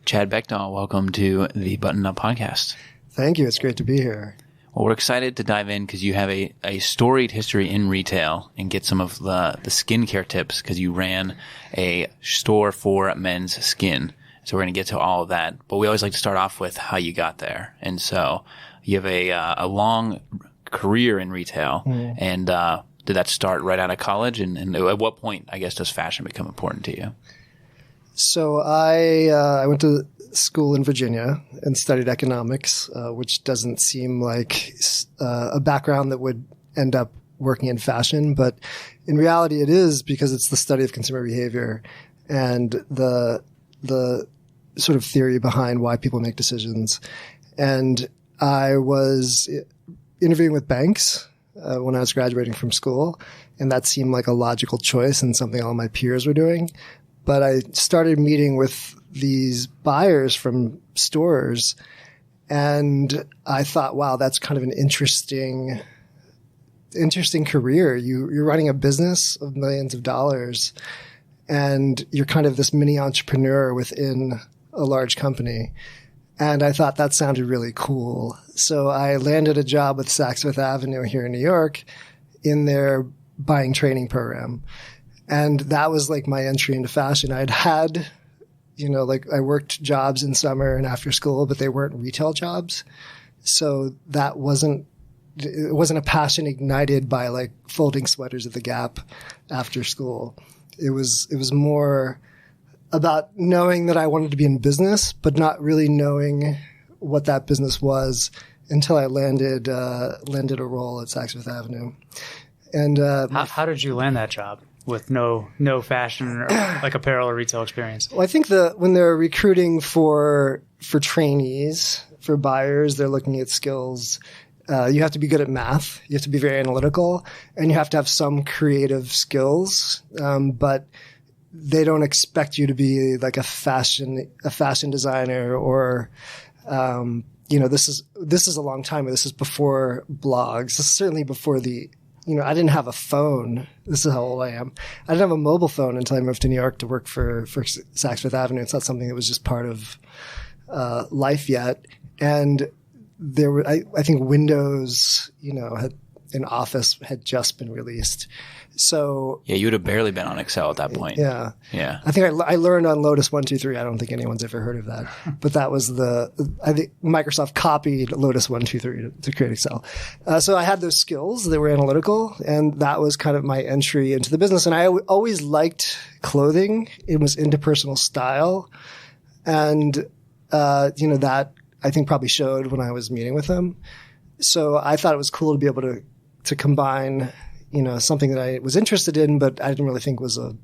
Chad Beightol, welcome to the Button Up Podcast. Thank you. It's great to be here. Well, we're excited to dive in because you have a storied history in retail and get some of the skincare tips because you ran a store for men's skin. So we're going to get to all of that. But we always like to start off with how you got there. And so you have a long career in retail. And did that start right out of college? And at what point, I guess, does fashion become important to you? So I went to school in Virginia and studied economics, which doesn't seem like a background that would end up working in fashion. But in reality, it is because it's the study of consumer behavior and the sort of theory behind why people make decisions. And I was interviewing with banks when I was graduating from school, and that seemed like a logical choice and something all my peers were doing. But I started meeting with these buyers from stores, and I thought, wow, that's kind of an interesting career. You're running a business of millions of dollars, and you're kind of this mini entrepreneur within a large company. And I thought that sounded really cool. So I landed a job with Saks Fifth Avenue here in New York in their buying training program. And that was like my entry into fashion. I worked jobs in summer and after school, but they weren't retail jobs. So it wasn't a passion ignited by like folding sweaters at the Gap after school. It was more about knowing that I wanted to be in business, but not really knowing what that business was until I landed a role at Saks Fifth Avenue. And how did you land that job with no fashion or like apparel or retail experience? Well, I think when they're recruiting for trainees, for buyers, they're looking at skills. You have to be good at math. You have to be very analytical, and you have to have some creative skills. But they don't expect you to be like a fashion designer or, this is a long time. This is before blogs. This is certainly before I didn't have a phone. This is how old I am. I didn't have a mobile phone until I moved to New York to work for Saks Fifth Avenue. It's not something that was just part of life yet. And there were, I think Windows, an Office had just been released. So yeah, you would have barely been on Excel at that point. Yeah. I think I learned on Lotus 1-2-3. I don't think anyone's ever heard of that, but that was I think Microsoft copied Lotus 1-2-3 to create Excel. So I had those skills that were analytical, and that was kind of my entry into the business. And I always liked clothing. It was interpersonal style, and that I think probably showed when I was meeting with them. So I thought it was cool to be able to combine, something that I was interested in, but I didn't really think was a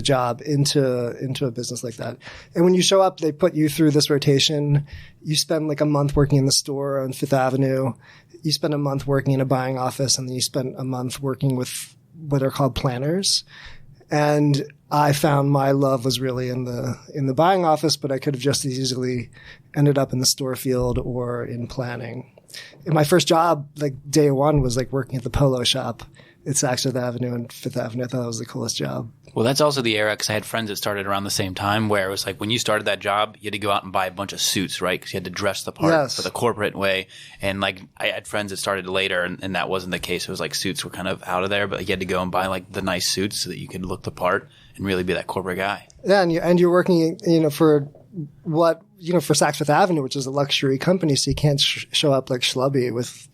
job into a business like that. And when you show up, they put you through this rotation. You spend like a month working in the store on Fifth Avenue. You spend a month working in a buying office, and then you spend a month working with what are called planners. And I found my love was really in the buying office, but I could have just as easily ended up in the store field or in planning. And my first job, like day one, was like working at the polo shop at Saks Fifth Avenue and Fifth Avenue. I thought that was the coolest job. Well, that's also the era, because I had friends that started around the same time, where it was like when you started that job, you had to go out and buy a bunch of suits, right? Because you had to dress the part for the corporate way. And like I had friends that started later, and that wasn't the case. It was like suits were kind of out of there, but you had to go and buy like the nice suits so that you could look the part and really be that corporate guy. Yeah, and you're working, for what, for Saks Fifth Avenue, which is a luxury company, so you can't show up like schlubby with,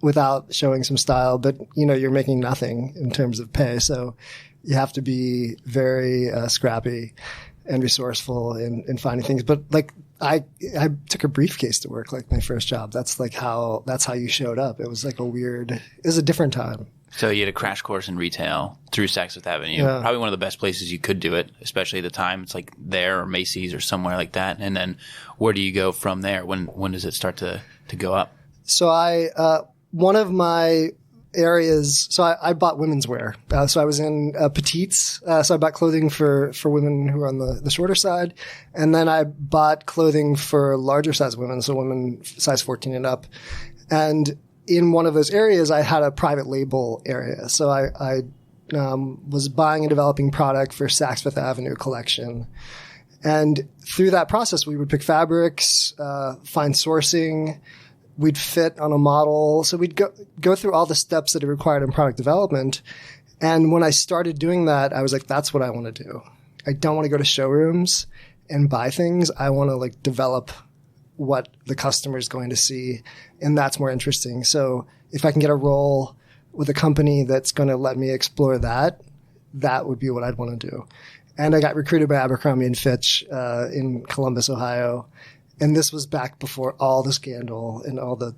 without showing some style, but you're making nothing in terms of pay. So you have to be very scrappy and resourceful in finding things. But like I took a briefcase to work, like my first job. That's how you showed up. It was like it was a different time. So you had a crash course in retail through Saks Fifth Avenue. Yeah. Probably one of the best places you could do it, especially at the time. It's like there or Macy's or somewhere like that. And then where do you go from there? When does it start to go up? So one of my areas, so I bought women's wear. So I was in petites. So I bought clothing for women who are on the shorter side. And then I bought clothing for larger size women, so women size 14 and up. And in one of those areas, I had a private label area. So I was buying and developing product for Saks Fifth Avenue collection. And through that process, we would pick fabrics, find sourcing, we'd fit on a model. So we'd go through all the steps that are required in product development. And when I started doing that, I was like, that's what I want to do. I don't want to go to showrooms and buy things. I want to like develop what the customer is going to see. And that's more interesting. So if I can get a role with a company that's going to let me explore that, that would be what I'd want to do. And I got recruited by Abercrombie & Fitch in Columbus, Ohio. And this was back before all the scandal and all the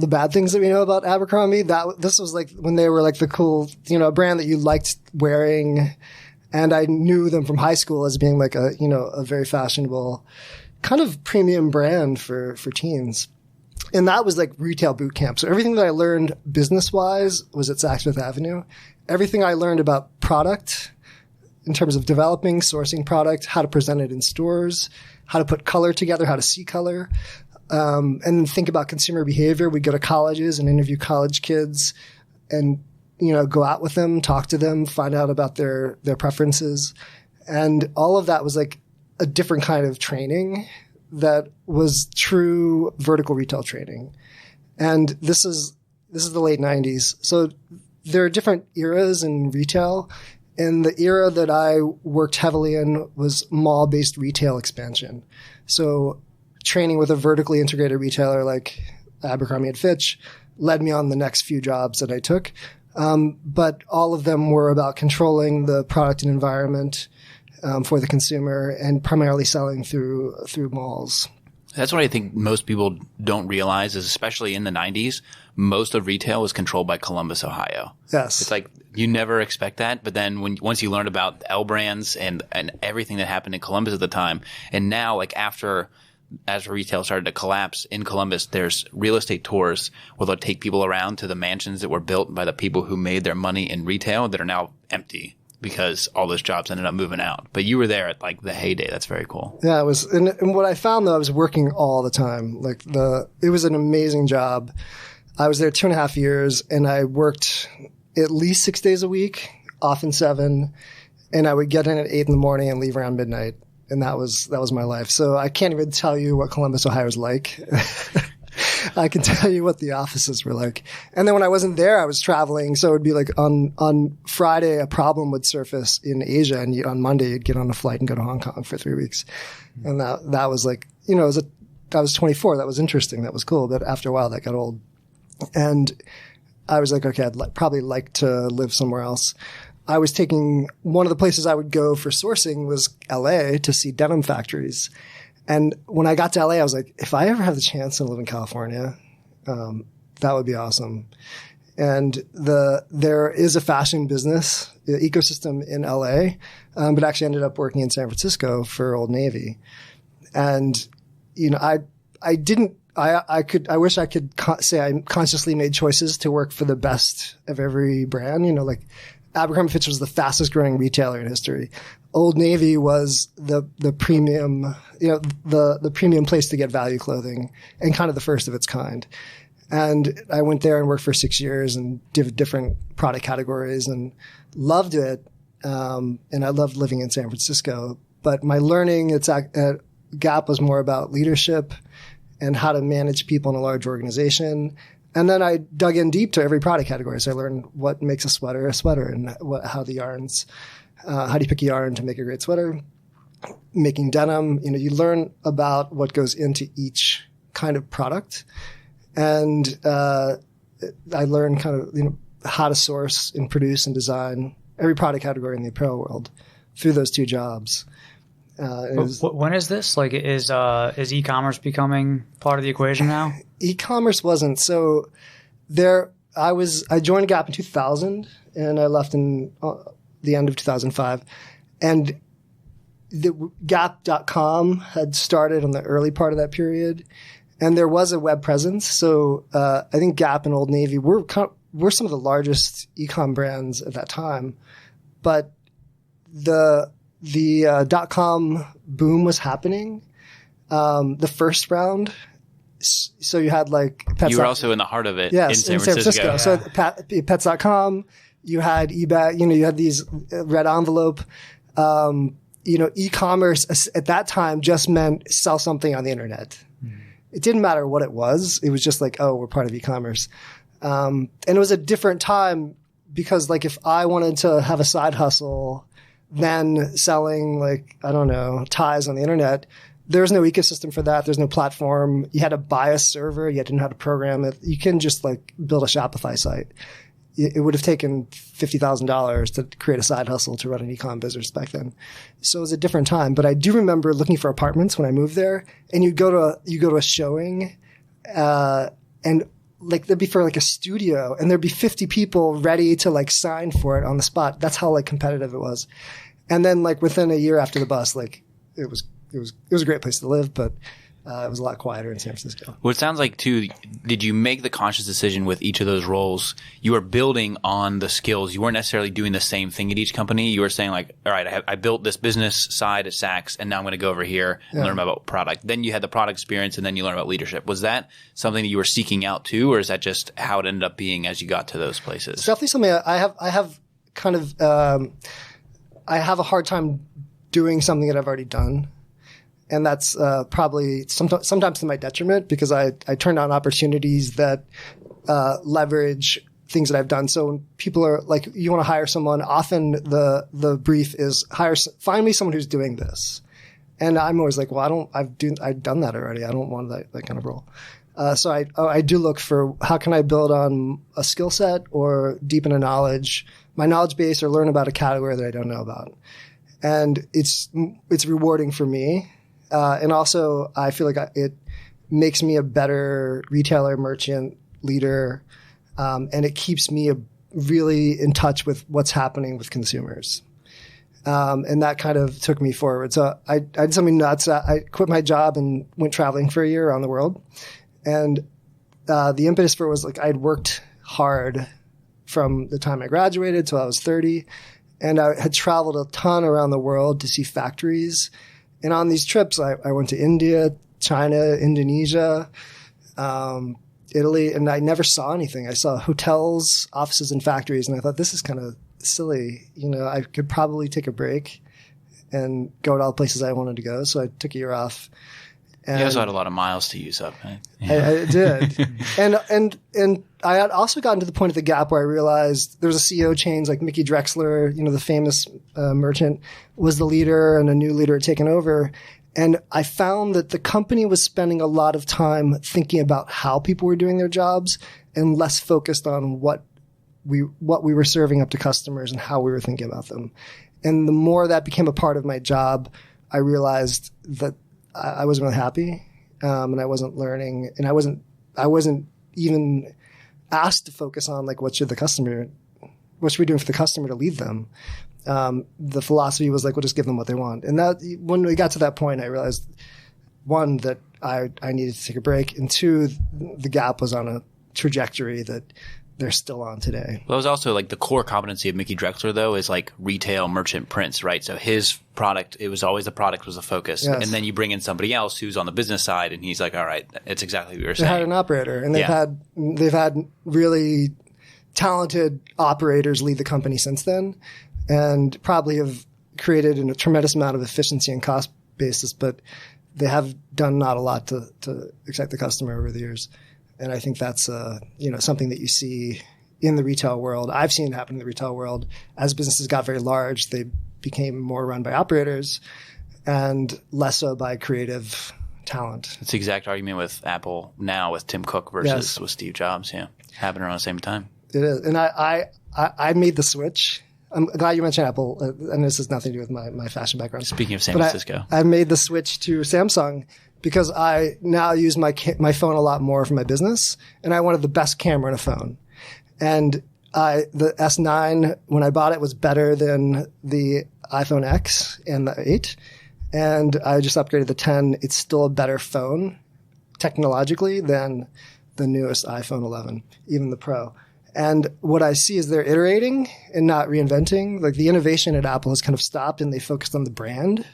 bad things that we know about Abercrombie. This was like when they were like the cool, brand that you liked wearing. And I knew them from high school as being like a very fashionable kind of premium brand for teens. And that was like retail boot camp. So everything that I learned business-wise was at Saks Fifth Avenue. Everything I learned about product in terms of developing, sourcing product, how to present it in stores, how to put color together, how to see color, and think about consumer behavior. We'd go to colleges and interview college kids and, go out with them, talk to them, find out about their preferences. And all of that was like a different kind of training that was true vertical retail training. And this is the late 90s. So there are different eras in retail. And the era that I worked heavily in was mall-based retail expansion. So training with a vertically integrated retailer like Abercrombie & Fitch led me on the next few jobs that I took. But all of them were about controlling the product and environment for the consumer and primarily selling through malls. That's what I think most people don't realize is, especially in the 90s, most of retail was controlled by Columbus, Ohio. Yes. It's like you never expect that. But then once you learn about L brands and everything that happened in Columbus at the time, and now like as retail started to collapse in Columbus, there's real estate tours where they'll take people around to the mansions that were built by the people who made their money in retail that are now empty because all those jobs ended up moving out. But you were there at like the heyday. That's very cool. Yeah, it was. And what I found though, I was working all the time. Like it was an amazing job. I was there 2.5 years and I worked at least 6 days a week, often 7. And I would get in at 8 in the morning and leave around midnight. And that was my life. So I can't even tell you what Columbus, Ohio is like. I can tell you what the offices were like. And then when I wasn't there, I was traveling. So it would be like on Friday, a problem would surface in Asia. And on Monday, you'd get on a flight and go to Hong Kong for 3 weeks. And that was like, I was 24. That was interesting. That was cool. But after a while, that got old. And I was like, okay, I'd probably like to live somewhere else. I was taking one of the places I would go for sourcing was LA to see denim factories. And when I got to LA, I was like, if I ever have the chance to live in California, that would be awesome. And there is a fashion business ecosystem in LA, but actually ended up working in San Francisco for Old Navy. And, I wish I could say I consciously made choices to work for the best of every brand, like Abercrombie & Fitch was the fastest growing retailer in history. Old Navy was the premium, the premium place to get value clothing and kind of the first of its kind. And I went there and worked for 6 years and did different product categories and loved it. And I loved living in San Francisco. But my learning at Gap was more about leadership and how to manage people in a large organization. And then I dug in deep to every product category. So I learned what makes a sweater and how the yarns, how do you pick a yarn to make a great sweater, making denim. You learn about what goes into each kind of product. And I learned kind of, how to source and produce and design every product category in the apparel world through those 2 jobs. When is this? Like, is e-commerce becoming part of the equation now? E-commerce wasn't. So I joined Gap in 2000 and I left in the end of 2005. And the Gap.com had started on the early part of that period. And there was a web presence. So I think Gap and Old Navy were some of the largest e-com brands at that time. But the .com boom was happening. The first round. So you had like Pets. You were also in the heart of it. Yes, in San Francisco. Yeah. So Pets.com, you had eBay, you had these red envelope. e-commerce at that time just meant sell something on the internet. It didn't matter what it was. It was just like, oh, we're part of e-commerce. And it was a different time because like if I wanted to have a side hustle, then selling like, I don't know, ties on the internet, there's no ecosystem for that. There's no platform. You had to buy a server. You had to know how to program it. You can just like build a Shopify site. It would have taken $50,000 to create a side hustle to run an e-com business back then. So it was a different time. But I do remember looking for apartments when I moved there, and you go to a showing, and like there'd be for like a studio, and there'd be 50 people ready to like sign for it on the spot. That's how like competitive it was. And then like within a year after the bust, like it was a great place to live, but it was a lot quieter in San Francisco. Well, it sounds like, too, did you make the conscious decision with each of those roles? You were building on the skills. You weren't necessarily doing the same thing at each company. You were saying, like, all right, I built this business side at Saks, and now I'm going to go over here and learn about product. Then you had the product experience, and then you learn about leadership. Was that something that you were seeking out, too, or is that just how it ended up being as you got to those places? It's definitely something I have kind of I have a hard time doing something that I've already done. And that's probably sometimes to my detriment because I turn down opportunities that leverage things that I've done. So when people are like, you want to hire someone, often the brief is find me someone who's doing this. And I'm always like, well, I've done that already. I don't want that kind of role. So I do look for how can I build on a skill set or deepen my knowledge base, or learn about a category that I don't know about. And it's rewarding for me. And also, I feel like it makes me a better retailer, merchant, leader, and it keeps me really in touch with what's happening with consumers. And that kind of took me forward. So I did something nuts. I quit my job and went traveling for a year around the world. And the impetus for it was like I had worked hard from the time I graduated till I was 30. And I had traveled a ton around the world to see factories. And on these trips, I went to India, China, Indonesia, Italy, and I never saw anything. I saw hotels, offices, and factories, and I thought, this is kind of silly. I could probably take a break and go to all the places I wanted to go. So I took a year off. And you also had a lot of miles to use up, right? I did. And I had also gotten to the point at the Gap where I realized there was a CEO change, like Mickey Drexler, the famous merchant, was the leader, and a new leader had taken over. And I found that the company was spending a lot of time thinking about how people were doing their jobs and less focused on what we were serving up to customers and how we were thinking about them. And the more that became a part of my job, I realized that I wasn't really happy, and I wasn't learning, and I wasn't even asked to focus on like what should we be doing for the customer to lead them. The philosophy was like, we'll just give them what they want. And that when we got to that point, I realized, one, that I needed to take a break, and two, the Gap was on a trajectory that they're still on today. Well, it was also like the core competency of Mickey Drexler, though, is like retail merchant prints, right? So his product, it was always the product was the focus. Yes. And then you bring in somebody else who's on the business side, and he's like, all right, it's exactly what you were saying. They had an operator, and they've had really talented operators lead the company since then, and probably have created a tremendous amount of efficiency and cost basis, but they have done not a lot to excite the customer over the years. And I think that's something that you see in the retail world. I've seen it happen in the retail world. As businesses got very large, they became more run by operators and less so by creative talent. It's the exact argument with Apple now with Tim Cook versus with Steve Jobs. Yeah, happened around the same time. It is, and I made the switch. I'm glad you mentioned Apple, and this has nothing to do with my fashion background. Speaking of San Francisco, I made the switch to Samsung because I now use my phone a lot more for my business, and I wanted the best camera in a phone. And the S9, when I bought it, was better than the iPhone X and the 8. And I just upgraded the 10. It's still a better phone technologically than the newest iPhone 11, even the Pro. And what I see is they're iterating and not reinventing. Like the innovation at Apple has kind of stopped, and they focused on the brand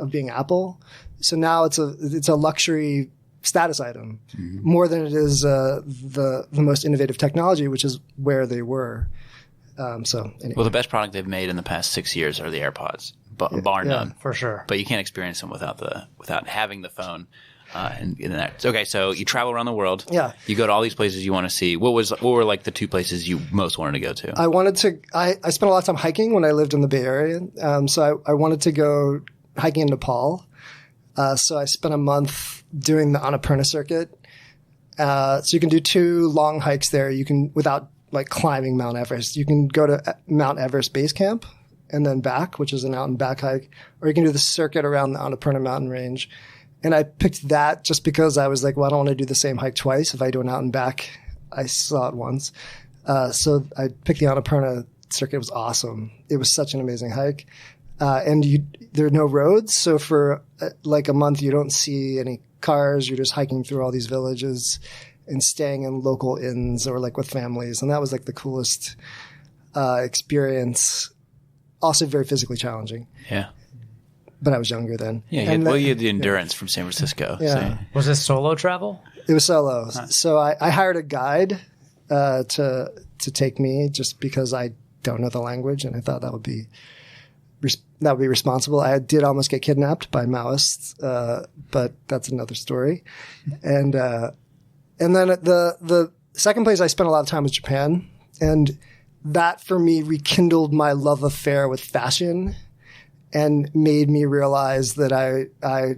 of being Apple. So now it's a luxury status item more than it is the most innovative technology, which is where they were. Anyway. Well, the best product they've made in the past 6 years are the AirPods. bar none. For sure. But you can't experience them without having the phone. And that. Okay, so you travel around the world. Yeah. You go to all these places you want to see. What were like the two places you most wanted to go to? I spent a lot of time hiking when I lived in the Bay Area. So I wanted to go hiking in Nepal. So I spent a month doing the Annapurna circuit. So you can do 2 long hikes there. You can, without like climbing Mount Everest, you can go to Mount Everest Base Camp and then back, which is an out and back hike, or you can do the circuit around the Annapurna mountain range. And I picked that just because I was like, well, I don't want to do the same hike twice. If I do an out and back, I saw it once. So I picked the Annapurna circuit. It was awesome. It was such an amazing hike. And there are no roads. So for like a month, you don't see any cars. You're just hiking through all these villages and staying in local inns or like with families. And that was like the coolest experience. Also very physically challenging. Yeah. But I was younger then. Yeah, you had the endurance from San Francisco. Yeah. So. Was this solo travel? It was solo. So I hired a guide to take me just because I don't know the language, and I thought that would be responsible. I did almost get kidnapped by Maoists, but that's another story. And then the second place I spent a lot of time was Japan, and that for me rekindled my love affair with fashion. And made me realize that I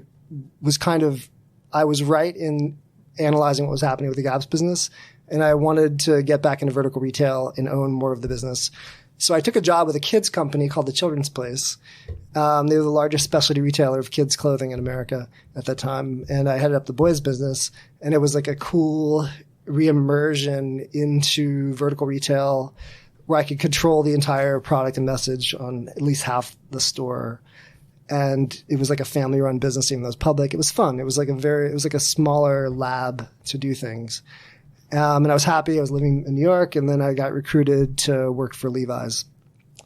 was right in analyzing what was happening with the Gap's business. And I wanted to get back into vertical retail and own more of the business. So I took a job with a kids company called The Children's Place. They were the largest specialty retailer of kids clothing in America at that time. And I headed up the boys business. And it was like a cool reimmersion into vertical retail where I could control the entire product and message on at least half the store. And it was like a family-run business, even though it was public. It was fun. It was like a smaller lab to do things. And I was happy. I was living in New York, and then I got recruited to work for Levi's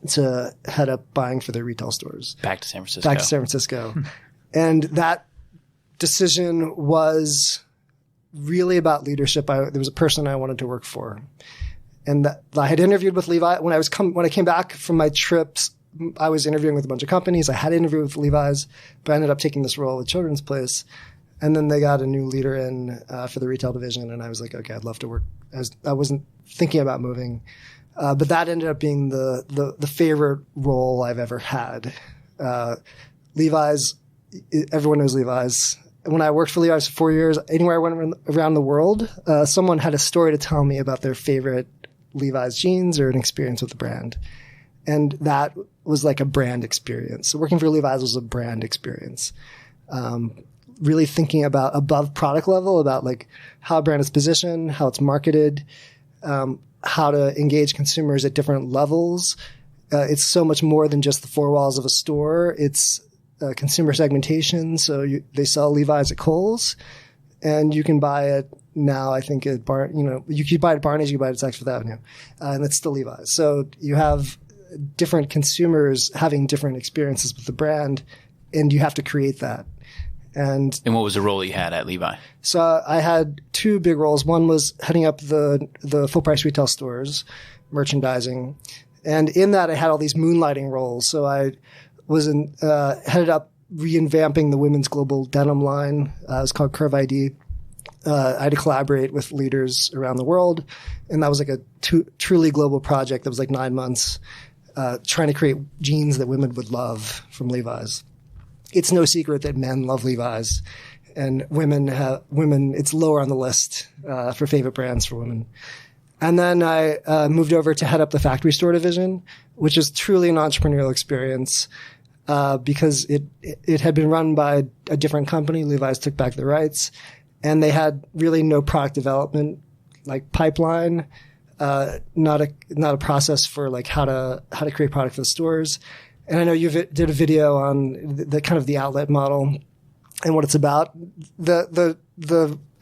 to head up buying for their retail stores. Back to San Francisco. And that decision was really about leadership. There was a person I wanted to work for. And I had interviewed with Levi when I came back from my trips. I was interviewing with a bunch of companies. I had an interview with Levi's, but I ended up taking this role with Children's Place. And then they got a new leader in for the retail division, and I was like, okay, I'd love to work. I wasn't thinking about moving, but that ended up being the favorite role I've ever had. Levi's, everyone knows Levi's. When I worked for Levi's for 4 years, anywhere I went around the world, someone had a story to tell me about their favorite Levi's jeans or an experience with the brand. And that was like a brand experience. So working for Levi's was a brand experience. Really thinking about above product level, about like how a brand is positioned, how it's marketed, how to engage consumers at different levels. It's so much more than just the 4 walls of a store. It's consumer segmentation. So they sell Levi's at Kohl's, and you can buy it now, I think, at you could buy it at Barney's, you can buy it at Saks Fifth Avenue, and it's still Levi's. So you have different consumers having different experiences with the brand, and you have to create that. And what was the role you had at Levi? So I had 2 big roles. One was heading up the full price retail stores, merchandising, and in that I had all these moonlighting roles. So I was headed up revamping the women's global denim line. It was called Curve ID. I had to collaborate with leaders around the world, and that was like a truly global project that was like 9 months, trying to create jeans that women would love from Levi's. It's no secret that men love Levi's, and women, it's lower on the list for favorite brands for women. And then I moved over to head up the factory store division, which is truly an entrepreneurial experience because it had been run by a different company. Levi's took back the rights. And they had really no product development, like pipeline, not a process for like how to create product for the stores. And I know you did a video on the kind of the outlet model and what it's about. The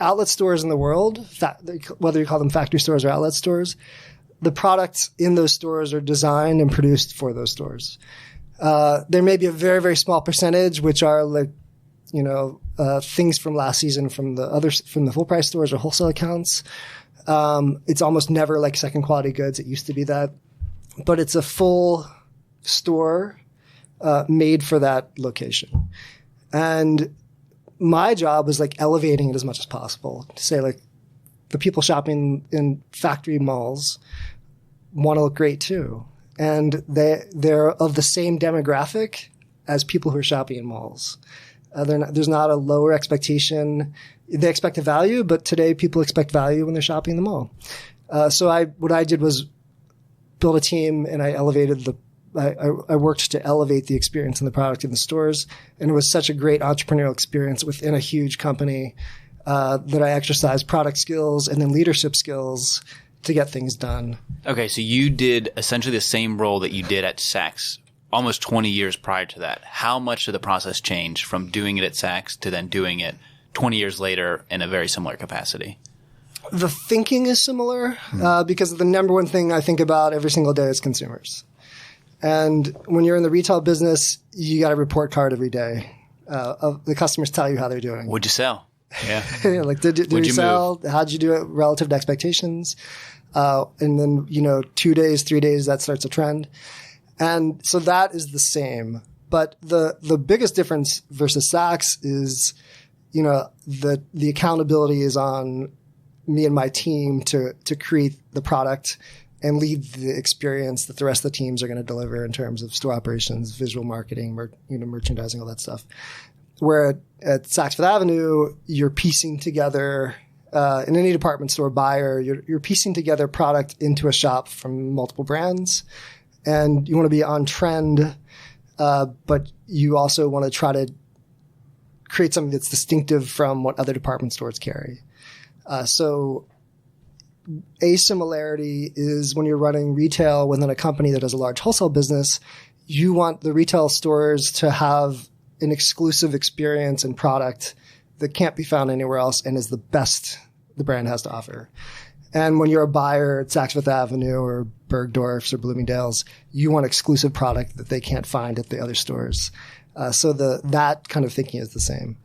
outlet stores in the world, whether you call them factory stores or outlet stores, the products in those stores are designed and produced for those stores. There may be a very, very small percentage which are like, things from last season from the full price stores or wholesale accounts. It's almost never like second quality goods. It used to be that, but it's a full store made for that location. And my job was like elevating it as much as possible to say like the people shopping in factory malls want to look great too. And they're of the same demographic as people who are shopping in malls. There's not a lower expectation. They expect a value, but today people expect value when they're shopping in the mall. So what I did was build a team, and I elevated I worked to elevate the experience and the product in the stores. And it was such a great entrepreneurial experience within a huge company that I exercised product skills and then leadership skills to get things done. Okay, so you did essentially the same role that you did at Saks almost 20 years prior to that. How much did the process change from doing it at Saks to then doing it 20 years later in a very similar capacity? The thinking is similar because the number one thing I think about every single day is consumers. And when you're in the retail business, you got a report card every day. The customers tell you how they're doing. What'd you sell? Yeah. Like, did you sell? How'd you do it relative to expectations? And then, 2 days, 3 days, that starts a trend. And so that is the same. But the biggest difference versus Saks is, the accountability is on me and my team to create the product and lead the experience that the rest of the teams are going to deliver in terms of store operations, visual marketing, merchandising, all that stuff. Where at Saks Fifth Avenue, you're piecing together, in any department store buyer, you're piecing together product into a shop from multiple brands. And you want to be on trend, but you also want to try to create something that's distinctive from what other department stores carry. So a similarity is when you're running retail within a company that has a large wholesale business, you want the retail stores to have an exclusive experience and product that can't be found anywhere else and is the best the brand has to offer. And when you're a buyer at Saks Fifth Avenue or Bergdorf's or Bloomingdale's, you want exclusive product that they can't find at the other stores. So that kind of thinking is the same.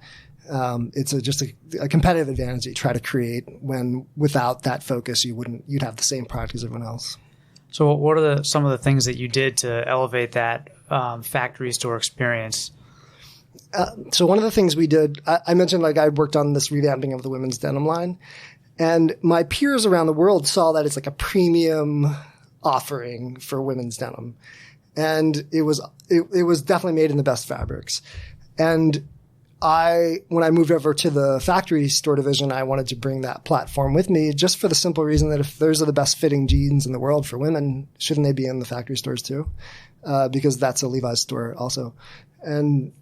It's just a competitive advantage that you try to create when without that focus, you'd have the same product as everyone else. So what are some of the things that you did to elevate that factory store experience? So one of the things we did, I mentioned I worked on this revamping of the women's denim line, and my peers around the world saw that it's like a premium offering for women's denim. And it was definitely made in the best fabrics. And when I moved over to the factory store division, I wanted to bring that platform with me just for the simple reason that if those are the best fitting jeans in the world for women, shouldn't they be in the factory stores too? Because that's a Levi's store also. And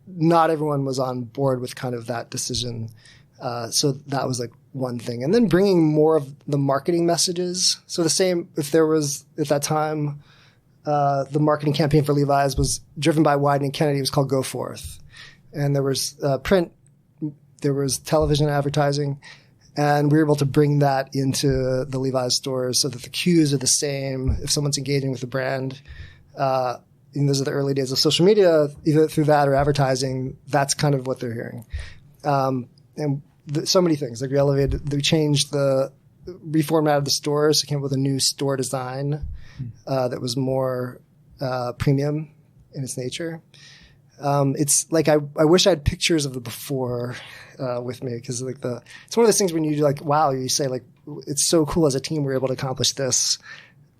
not everyone was on board with kind of that decision. So that was one thing. And then bringing more of the marketing messages. So the same, if there was at that time, the marketing campaign for Levi's was driven by Wieden and Kennedy. It was called Go Forth. And there was print, there was television advertising, and we were able to bring that into the Levi's stores so that the cues are the same. If someone's engaging with the brand, and those are the early days of social media, either through that or advertising, that's kind of what they're hearing. And so many things. We reformatted the stores, came up with a new store design that was more premium in its nature. It's I wish I had pictures of the before with me because it's one of those things when you do wow, you say it's so cool as a team we're able to accomplish this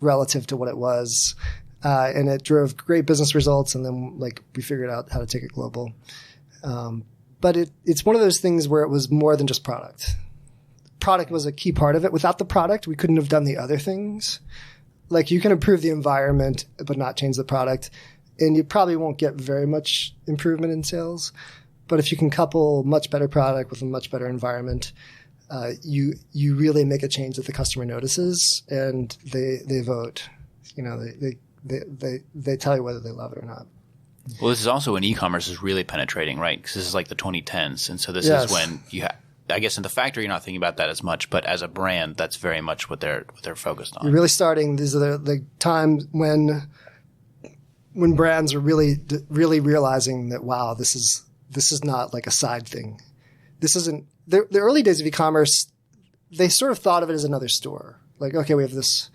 relative to what it was, and it drove great business results. And then we figured out how to take it global. But it's one of those things where it was more than just product. Product was a key part of it. Without the product, we couldn't have done the other things. You can improve the environment but not change the product. And you probably won't get very much improvement in sales. But if you can couple much better product with a much better environment, you really make a change that the customer notices, and they vote. They tell you whether they love it or not. Well, this is also when e-commerce is really penetrating, right? Because this is the 2010s. And so this Yes. is when I guess in the factory, you're not thinking about that as much, but as a brand, that's very much what they're focused on. You're really starting. These are the times when brands are really realizing that, wow, this is not a side thing. This isn't the early days of e-commerce. They sort of thought of it as another store. Okay, we have this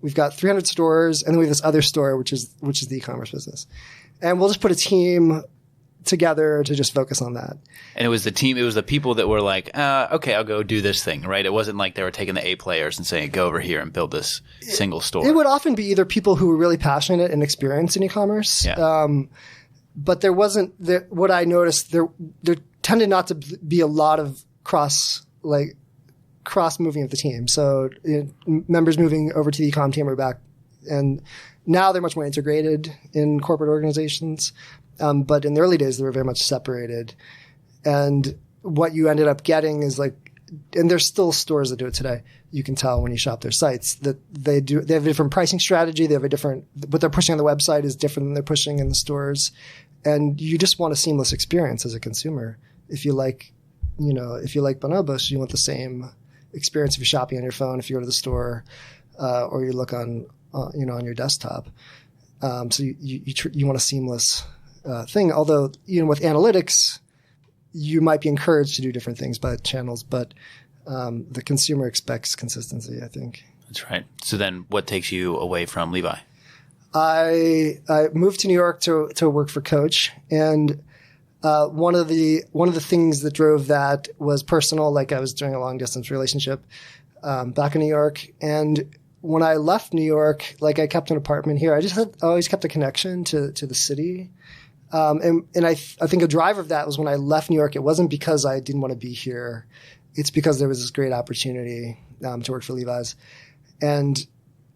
we've got 300 stores, and then we have this other store, which is the e-commerce business. And we'll just put a team together to just focus on that. And it was the team, it was the people that were like, okay, I'll go do this thing, right? It wasn't like they were taking the A players and saying, go over here and build this single store. It would often be either people who were really passionate and experienced in e-commerce. Yeah. But there wasn't, what I noticed, there tended not to be a lot of cross moving of the team. So members moving over to the e-com team are back, and now they're much more integrated in corporate organizations. But in the early days, they were very much separated. And what you ended up getting is and there's still stores that do it today. You can tell when you shop their sites that they have a different pricing strategy. They have what they're pushing on the website is different than they're pushing in the stores. And you just want a seamless experience as a consumer. If you like Bonobos, you want the same experience if you're shopping on your phone, if you go to the store, or you look on your desktop. So you want a seamless thing. Although, with analytics, you might be encouraged to do different things by channels, but the consumer expects consistency, I think. That's right. So then what takes you away from Levi? I moved to New York to work for Coach, and one of the things that drove that was personal. Like, I was doing a long distance relationship back in New York, and when I left New York, I kept an apartment here. I always kept a connection to the city. And I think a driver of that was when I left New York, it wasn't because I didn't want to be here. It's because there was this great opportunity to work for Levi's. And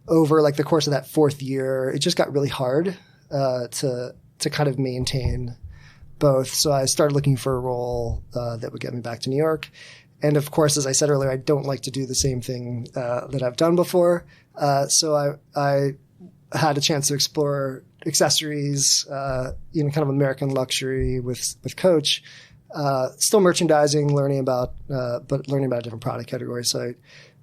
over the course of that fourth year, it just got really hard to kind of maintain both. So I started looking for a role that would get me back to New York. And of course, as I said earlier, I don't like to do the same thing that I've done before. So I had a chance to explore accessories, kind of American luxury with Coach. Still merchandising, learning about a different product category. So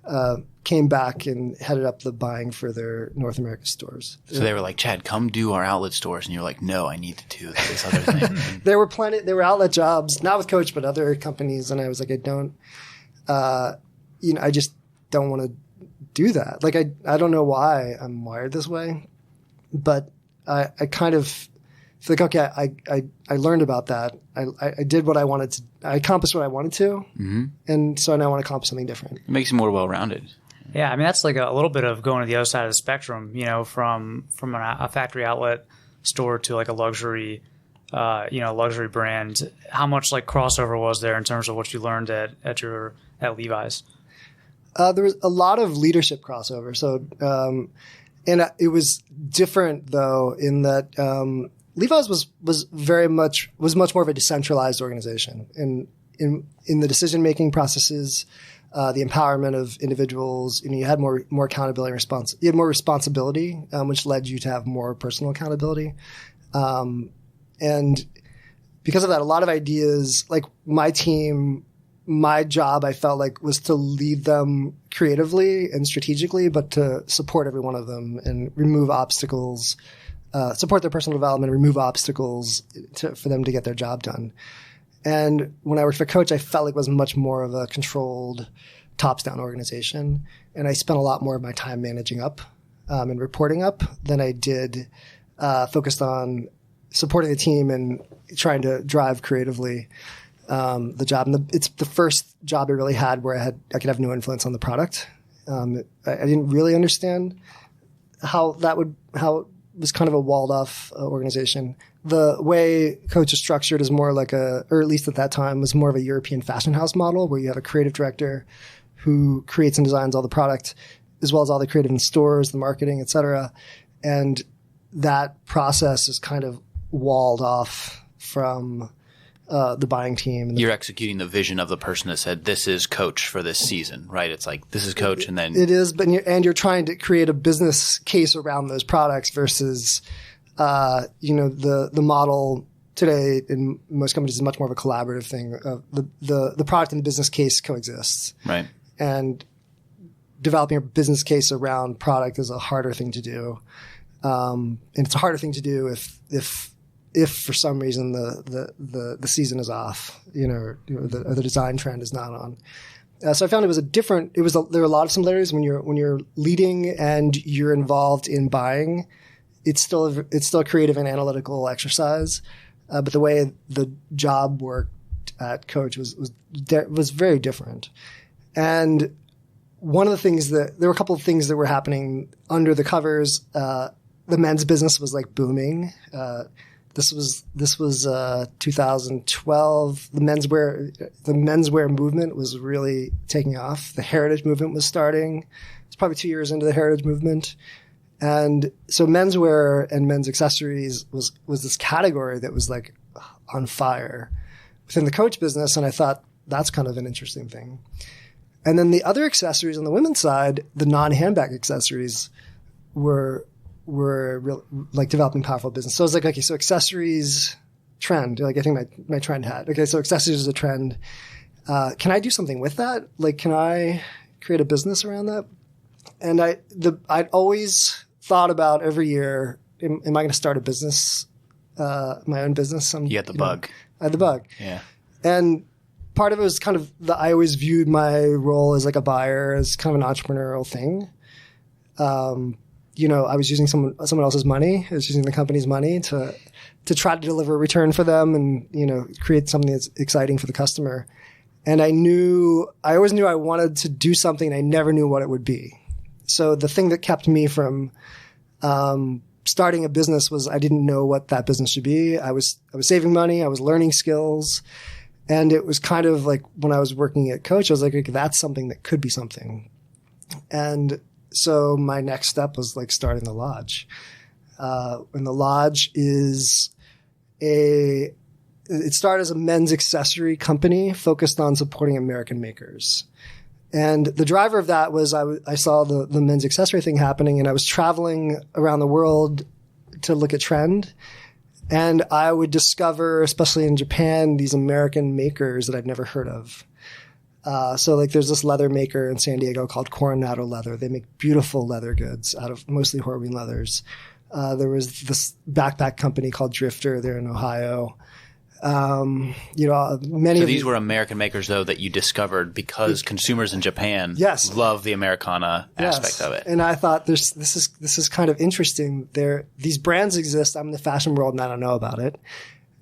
I came back and headed up the buying for their North American stores. So they were like, Chad, come do our outlet stores. And you're like, no, I need to do this other thing. There were outlet jobs, not with Coach, but other companies. And I was like, I just don't want to do that. I don't know why I'm wired this way, but I kind of feel like, okay, I learned about that. I did what I wanted to. I accomplished what I wanted to. Mm-hmm. And so now I want to accomplish something different. It makes you more well-rounded. Yeah, I mean, that's a little bit of going to the other side of the spectrum, from a factory outlet store to a luxury, luxury brand. How much crossover was there in terms of what you learned at Levi's? There was a lot of leadership crossover. So, and it was different though in that Levi's was much more of a decentralized organization in the decision-making processes. The empowerment of individuals, you had more accountability and you had more responsibility, which led you to have more personal accountability. And because of that, a lot of ideas, my team, my job, I felt was to lead them creatively and strategically, but to support every one of them and remove obstacles, support their personal development, remove obstacles for them to get their job done. And when I worked for Coach, I felt it was much more of a controlled, tops-down organization. And I spent a lot more of my time managing up and reporting up than I did focused on supporting the team and trying to drive creatively the job. And it's the first job I really had where I could have no influence on the product. I didn't really understand how it was kind of a walled-off organization. The way Coach is structured is more or at least at that time, was more of a European fashion house model where you have a creative director who creates and designs all the product, as well as all the creative in stores, the marketing, et cetera. And that process is kind of walled off from the buying team. You're executing the vision of the person that said, this is Coach for this season, right? It's this is Coach, and then... It is, but you're trying to create a business case around those products versus... the model today in most companies is much more of a collaborative thing. The product and the business case coexists. Right. And developing a business case around product is a harder thing to do. And it's a harder thing to do if for some reason the season is off, or the design trend is not on. So I found there were a lot of similarities when you're leading and you're involved in buying. It's still a creative and analytical exercise. But the way the job worked at Coach was very different. And one of the things there were a couple of things that were happening under the covers. The men's business was like booming. This was 2012. The menswear movement was really taking off. The heritage movement was starting. It's probably 2 years into the heritage movement. And so menswear and men's accessories was this category that was like on fire within the Coach business. And I thought that's kind of an interesting thing. And then the other accessories on the women's side, the non-handbag accessories were real, like developing powerful business. So I was like, okay, so accessories trend, like I think my trend hat. Okay, so accessories is a trend. Can I do something with that? Like, can I create a business around that? And I'd always thought about every year, am I going to start a business, my own business? You had the bug. I had the bug. Yeah. And part of it was kind of I always viewed my role as like a buyer as kind of an entrepreneurial thing. I was using someone else's money. I was using the company's money to try to deliver a return for them and, create something that's exciting for the customer. And I always knew I wanted to do something. I never knew what it would be. So the thing that kept me from starting a business was I didn't know what that business should be. I was saving money. I was learning skills. And it was kind of like when I was working at Coach, I was like, okay, that's something that could be something. And so my next step was like starting the Lodge. And the Lodge it started as a men's accessory company focused on supporting American makers. And the driver of that was I saw the men's accessory thing happening, and I was traveling around the world to look at trend. And I would discover, especially in Japan, these American makers that I'd never heard of. So like there's this leather maker in San Diego called Coronado Leather. They make beautiful leather goods out of mostly Horween leathers. There was this backpack company called Drifter there in Ohio. These were American makers though that you discovered because consumers in Japan love the Americana aspect of it. And I thought this is kind of interesting. These brands exist. I'm in the fashion world and I don't know about it.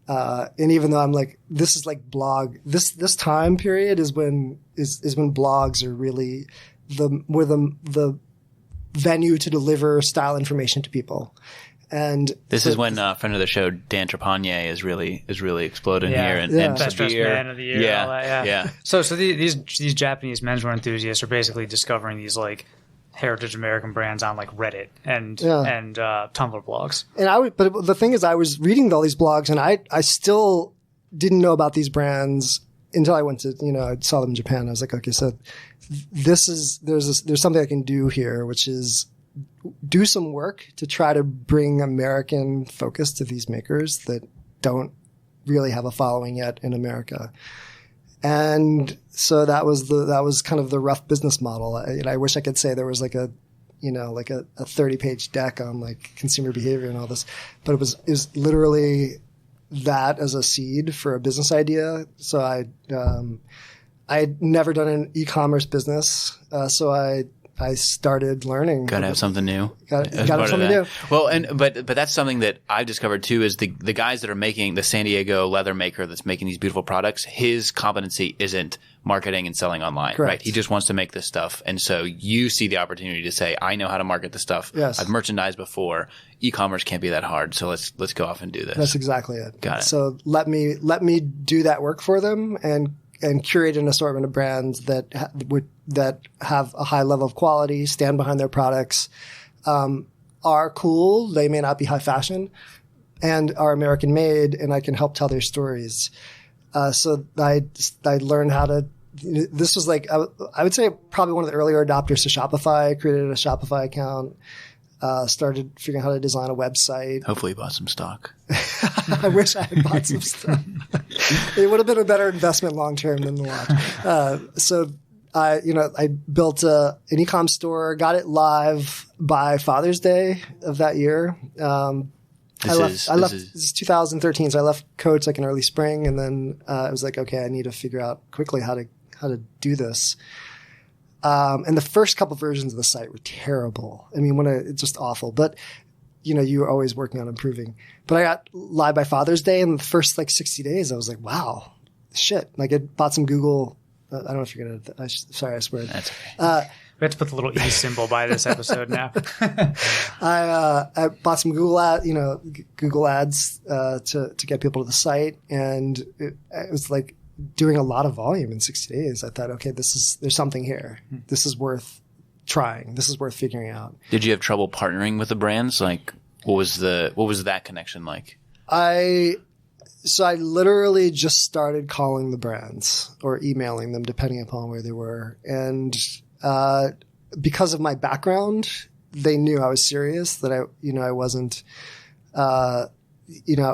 And even though I'm like, this is like blog, this time period is when blogs are really the venue to deliver style information to people. And this is when friend of the show Dan Trepanier is really exploding here and best dressed man of the year. Yeah, all that, yeah. So these Japanese menswear enthusiasts are basically discovering these like heritage American brands on like Reddit and Tumblr blogs. But the thing is, I was reading all these blogs, and I still didn't know about these brands until I went to I saw them in Japan. I was like, okay, so there's something I can do here, which is do some work to try to bring American focus to these makers that don't really have a following yet in America. And so that was kind of the rough business model. I wish I could say there was like a 30-page deck on like consumer behavior and all this, but it was literally that as a seed for a business idea. So I had never done an e-commerce business. So I started learning. Got to have something new. Got to have something new. Well, but that's something that I've discovered too is the guys that are making the San Diego leather maker that's making these beautiful products. His competency isn't marketing and selling online, Correct. right? He just wants to make this stuff, and so you see the opportunity to say, "I know how to market the stuff. Yes. I've merchandised before. E-commerce can't be that hard, so let's go off and do this." That's exactly it. Got it. So let me do that work for them and curate an assortment of brands that have a high level of quality, stand behind their products, are cool. They may not be high fashion, and are American made, and I can help tell their stories. So I learned how to. This was like I would say probably one of the earlier adopters to Shopify. I created a Shopify account. Started figuring out how to design a website. Hopefully you bought some stock. I wish I had bought some stuff. It would have been a better investment long term than the watch. So I built an e-com store, got it live by Father's Day of that year. This is 2013, so I left Coach like in early spring, and then I was like, okay, I need to figure out quickly how to do this. And the first couple versions of the site were terrible. I mean, it's just awful, but you were always working on improving. But I got live by Father's Day, and the first 60 days, I was like, wow, shit. I bought some Google. I don't know if you're going to, sorry, I swear. That's okay. We have to put the little E symbol by this episode now. I bought some Google ads to get people to the site, and it was like doing a lot of volume in 60 days. I thought, okay, there's something here. This is worth trying. This is worth figuring out. Did you have trouble partnering with the brands? Like, what was that connection like? So I literally just started calling the brands or emailing them, depending upon where they were. And because of my background, they knew I was serious, that I wasn't, I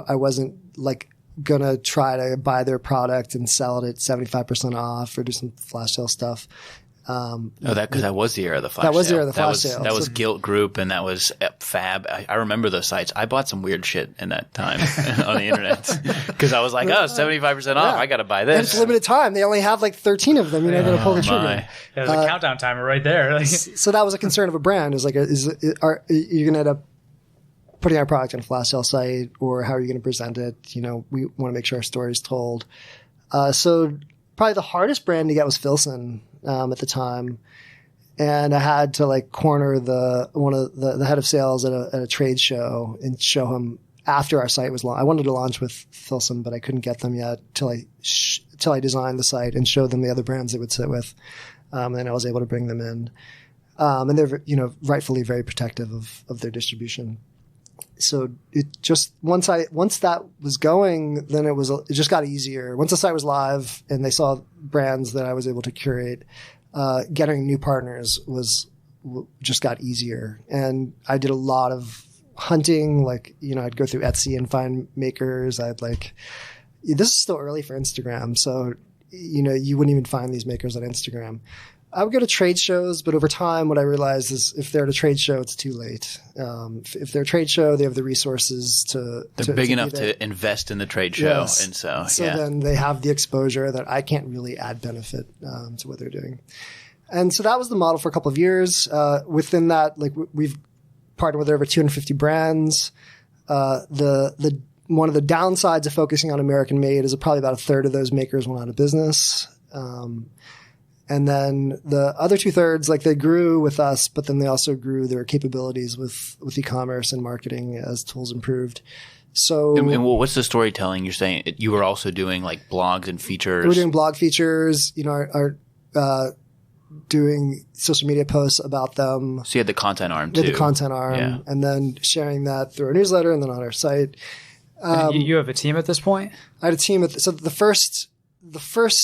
wasn't like gonna try to buy their product and sell it at 75% off or do some flash sale stuff. Because that was the era of the flash sale. That was the era of the flash sale. That was Guilt Group, and that was Fab. I remember those sites. I bought some weird shit in that time on the internet because I was like, 75% off. I got to buy this. And it's limited time. They only have 13 of them. You're not going to pull the trigger. There's a countdown timer right there. So that was a concern of a brand. It was like, are you going to end up putting our product on a flash sale site, or how are you going to present it? We want to make sure our story is told. So probably the hardest brand to get was Filson at the time. And I had to corner the head of sales at a trade show and show him after our site was launched. I wanted to launch with Filson, but I couldn't get them yet till I designed the site and showed them the other brands it would sit with. And then I was able to bring them in. And they're, rightfully very protective of their distribution. So it just, once that was going, then it just got easier. Once the site was live and they saw brands that I was able to curate, getting new partners just got easier. And I did a lot of hunting, I'd go through Etsy and find makers. This is still early for Instagram. So, you wouldn't even find these makers on Instagram. I would go to trade shows, but over time, what I realized is if they're at a trade show, it's too late. If they're a trade show, they have the resources They're big enough to invest in the trade show. Yes. And so then they have the exposure that I can't really add benefit to what they're doing. And so that was the model for a couple of years. Within that, we've partnered with over 250 brands. One of the downsides of focusing on American made is probably about a third of those makers went out of business. And then the other 2/3, they grew with us, but then they also grew their capabilities with e-commerce and marketing as tools improved. So, and what's the storytelling? You're saying you were also doing blogs and features. We're doing blog features, doing social media posts about them. So you had the content arm too. The content arm, and then sharing that through our newsletter and then on our site. You have a team at this point? I had a team so the first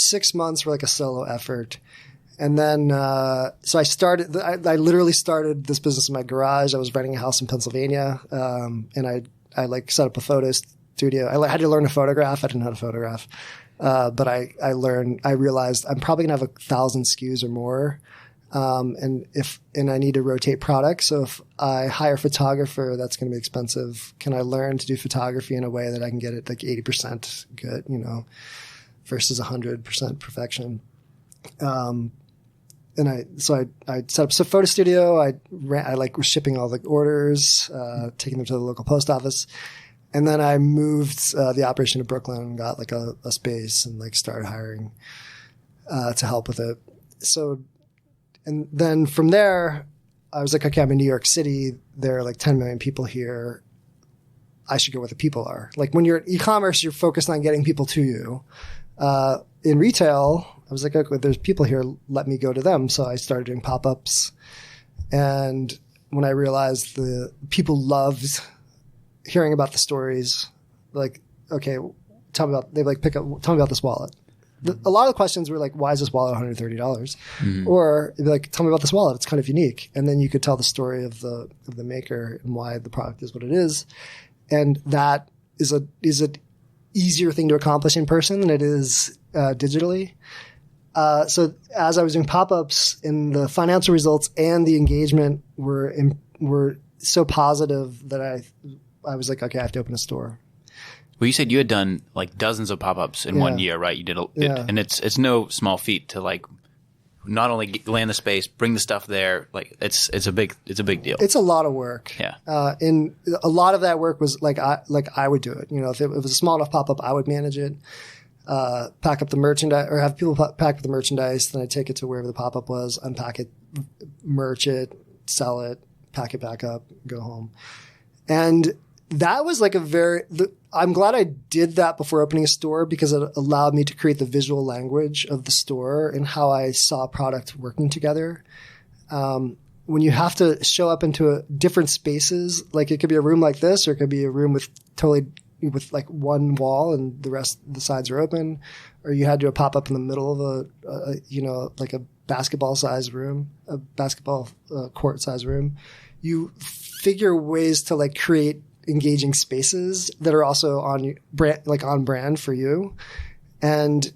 6 months were a solo effort. And then, so I literally started this business in my garage. I was renting a house in Pennsylvania. And I set up a photo studio. I had to learn to photograph. I didn't know how to photograph. But I realized I'm probably gonna have 1,000 SKUs or more. And I need to rotate products. So if I hire a photographer, that's going to be expensive. Can I learn to do photography in a way that I can get it 80% good, versus 100% perfection? And I set up a photo studio. I was shipping all the orders, taking them to the local post office. And then I moved the operation to Brooklyn and got a space and started hiring to help with it. So, and then from there, I was okay, I'm in New York City. There are 10 million people here. I should go where the people are. When you're in e-commerce, you're focused on getting people to you. In retail, I was okay, there's people here, let me go to them. So I started doing pop-ups. And when I realized the people loved hearing about the stories, okay, tell me about this wallet. A lot of the questions were why is this wallet $130? Mm-hmm. Or it'd be tell me about this wallet. It's kind of unique. And then you could tell the story of the maker and why the product is what it is. And that is an easier thing to accomplish in person than it is digitally. So as I was doing pop-ups, and the financial results and the engagement were so positive that I was okay, I have to open a store. Well, you said you had done like dozens of pop-ups in 1 year, right? You did, and it's no small feat to like not only land the space, bring the stuff there. Like it's a big deal. It's a lot of work. Yeah. And a lot of that work was like I would do it. You know, if it was a small enough pop-up, I would manage it, pack up the merchandise, or have people pack up the merchandise. Then I take it to wherever the pop-up was, unpack it, merch it, sell it, pack it back up, go home. And that was like I'm glad I did that before opening a store, because it allowed me to create the visual language of the store and how I saw product working together. When you have to show up into different spaces, like it could be a room like this, or it could be a room with like one wall and the rest, the sides are open, or you had to do a pop up in the middle of like a basketball size room, a basketball court size room. You figure ways to like create engaging spaces that are also on brand for you. And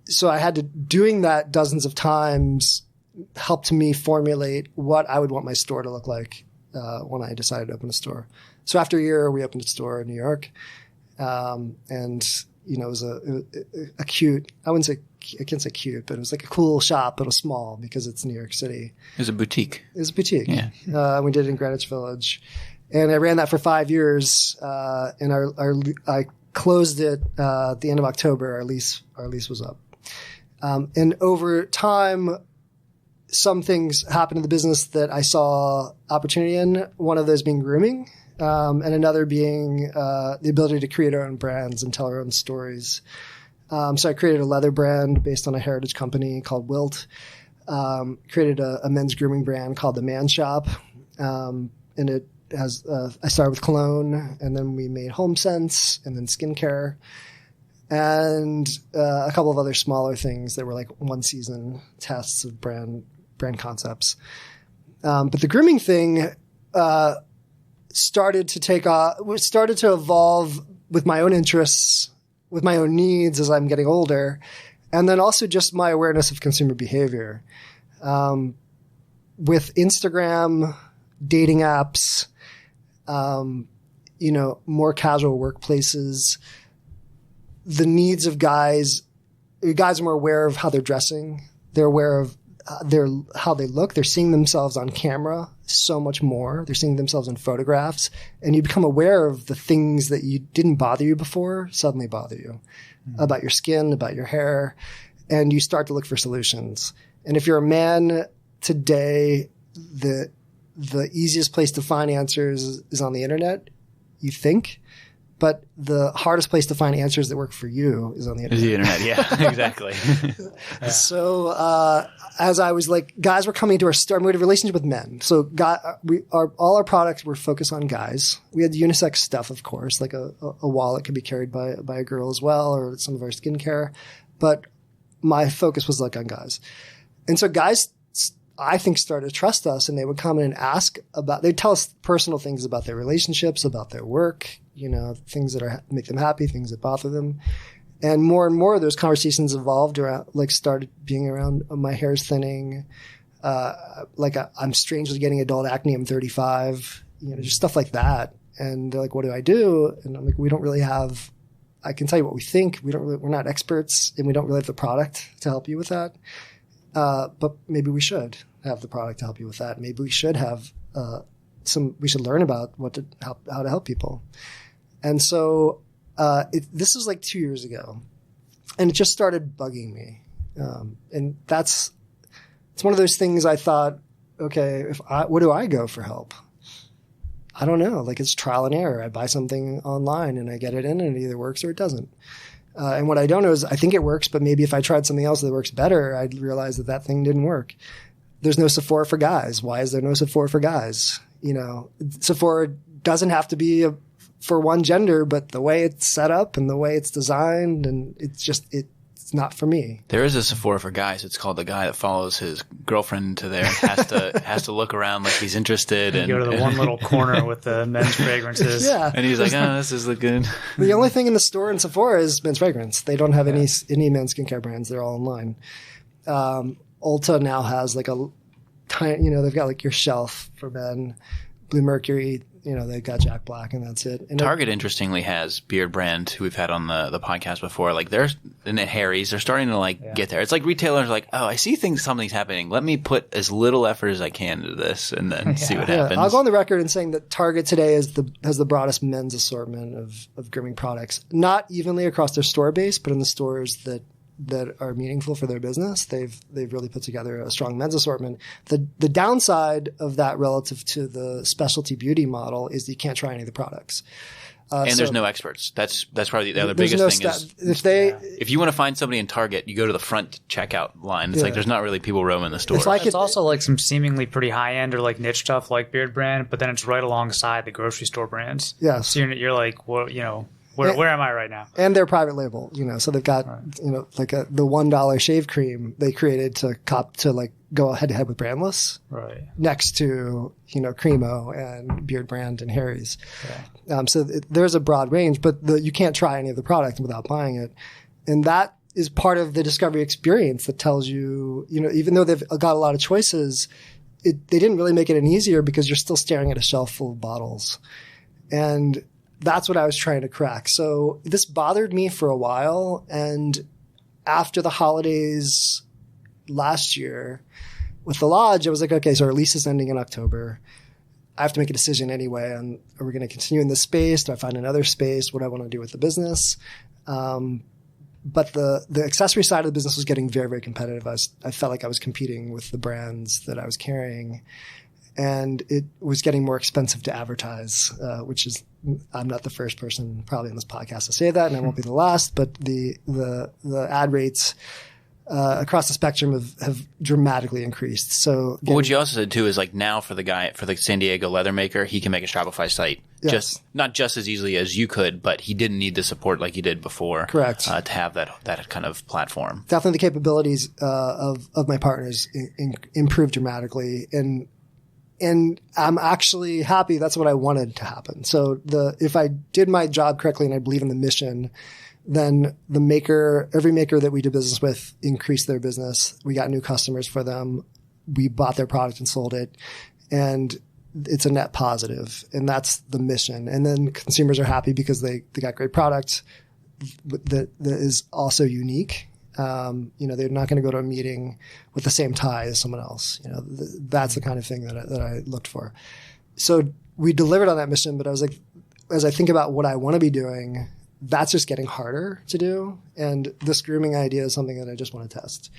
so I had to, doing that dozens of times helped me formulate what I would want my store to look like when I decided to open a store. So after a year, we opened a store in New York. And you know, it was a cute, I can't say cute, but it was like a cool shop, but it was small because it's New York City. It was a boutique. It was a boutique. Yeah. We did it in Greenwich Village. And I ran that for 5 years, and I closed it at the end of October. Our lease was up. And over time, some things happened in the business that I saw opportunity in, one of those being grooming, and another being the ability to create our own brands and tell our own stories. So I created a leather brand based on a heritage company called Wilt, created a men's grooming brand called The Man Shop, and it has, I started with cologne, and then we made home scents, and then skincare, and a couple of other smaller things that were like one season tests of brand concepts. But the grooming thing started to take off, started to evolve with my own interests, with my own needs as I'm getting older, and then also just my awareness of consumer behavior. With Instagram, dating apps, more casual workplaces, the needs of guys are more aware of how they're dressing. They're aware of how they look. They're seeing themselves on camera so much more. They're seeing themselves in photographs, and you become aware of the things that you didn't bother you before suddenly bother you, about your skin, about your hair, and you start to look for solutions. And if you're a man today, the easiest place to find answers is on the internet, you think. But the hardest place to find answers that work for you is on the internet. Is the internet, yeah, exactly. Yeah. So as I was like, guys were coming to our store. We had a relationship with men. So all our products were focused on guys. We had unisex stuff, of course, like a wallet could be carried by a girl as well, or some of our skincare. But my focus was like on guys. And so guys, I think, started to trust us, and they would come in and ask they'd tell us personal things about their relationships, about their work, things that make them happy, things that bother them. And more of those conversations evolved around, started being around my hair's thinning, I'm strangely getting adult acne, I'm 35, just stuff like that. And they're like, what do I do? And I'm like, we don't really have, I can tell you what we think. We're not experts, and we don't really have the product to help you with that. But maybe we should have the product to help you with that. Maybe we should have we should learn about how to help people. And so this was like 2 years ago, and it just started bugging me. And it's one of those things I thought, okay, where do I go for help? I don't know. It's trial and error. I buy something online and I get it in, and it either works or it doesn't. And what I don't know is, I think it works, but maybe if I tried something else that works better, I'd realize that thing didn't work. There's no Sephora for guys. Why is there no Sephora for guys? Sephora doesn't have to be for one gender, but the way it's set up and the way it's designed, and it's not for me. There is a Sephora for guys. It's called the guy that follows his girlfriend to there and has to look around like he's interested. And go to the one little corner with the men's fragrances. Yeah. And he's like, this is looking. The only thing in the store in Sephora is men's fragrance. They don't have any men's skincare brands. They're all online. Ulta now has a tiny, they've got your shelf for men. Blue Mercury they got Jack Black and that's it. And Target, interestingly, has Beard Brand, who we've had on the podcast before. Like and then Harry's, they're starting to get there. It's like retailers are like, oh, I see something's happening. Let me put as little effort as I can into this and then see what happens. I'll go on the record in saying that Target today has the broadest men's assortment of grooming products, not evenly across their store base, but in the stores that are meaningful for their business. They've really put together a strong men's assortment. The downside of that relative to the specialty beauty model is that you can't try any of the products. And there's no experts. That's probably the other biggest thing is if you want to find somebody in Target, you go to the front checkout line. It's like there's not really people roaming the store. It's also like some seemingly pretty high end or like niche stuff like Beard Brand, but then it's right alongside the grocery store brands. Yeah. So you're like, well, where am I right now? And they're private label, so they've got, like the $1 shave cream they created to go head to head with Brandless. Right. Next to, Cremo and Beard Brand and Harry's. Yeah. So there's a broad range, but you can't try any of the product without buying it. And that is part of the discovery experience that tells you, even though they've got a lot of choices, they didn't really make it any easier because you're still staring at a shelf full of bottles. And that's what I was trying to crack. So this bothered me for a while. And after the holidays last year with the lodge, I was like, okay, so our lease is ending in October. I have to make a decision anyway. Are we going to continue in this space? Do I find another space? What do I want to do with the business? But the accessory side of the business was getting very, very competitive. I felt like I was competing with the brands that I was carrying. And it was getting more expensive to advertise, which is, I'm not the first person probably on this podcast to say that, and I won't be the last, but the ad rates across the spectrum have dramatically increased. So what you also said too is like now for the San Diego leather maker, he can make a Shopify site not just as easily as you could, but he didn't need the support like he did before. Correct. To have that kind of platform. Definitely the capabilities of my partners improved dramatically, and I'm actually happy. That's what I wanted to happen. So if I did my job correctly and I believe in the mission, then every maker that we did business with increased their business. We got new customers for them. We bought their product and sold it. And it's a net positive. And that's the mission. And then consumers are happy because they got great product that is also unique. They're not going to go to a meeting with the same tie as someone else. That's the kind of thing that I looked for. So we delivered on that mission, but I was like, as I think about what I want to be doing, that's just getting harder to do. And this grooming idea is something that I just want to test.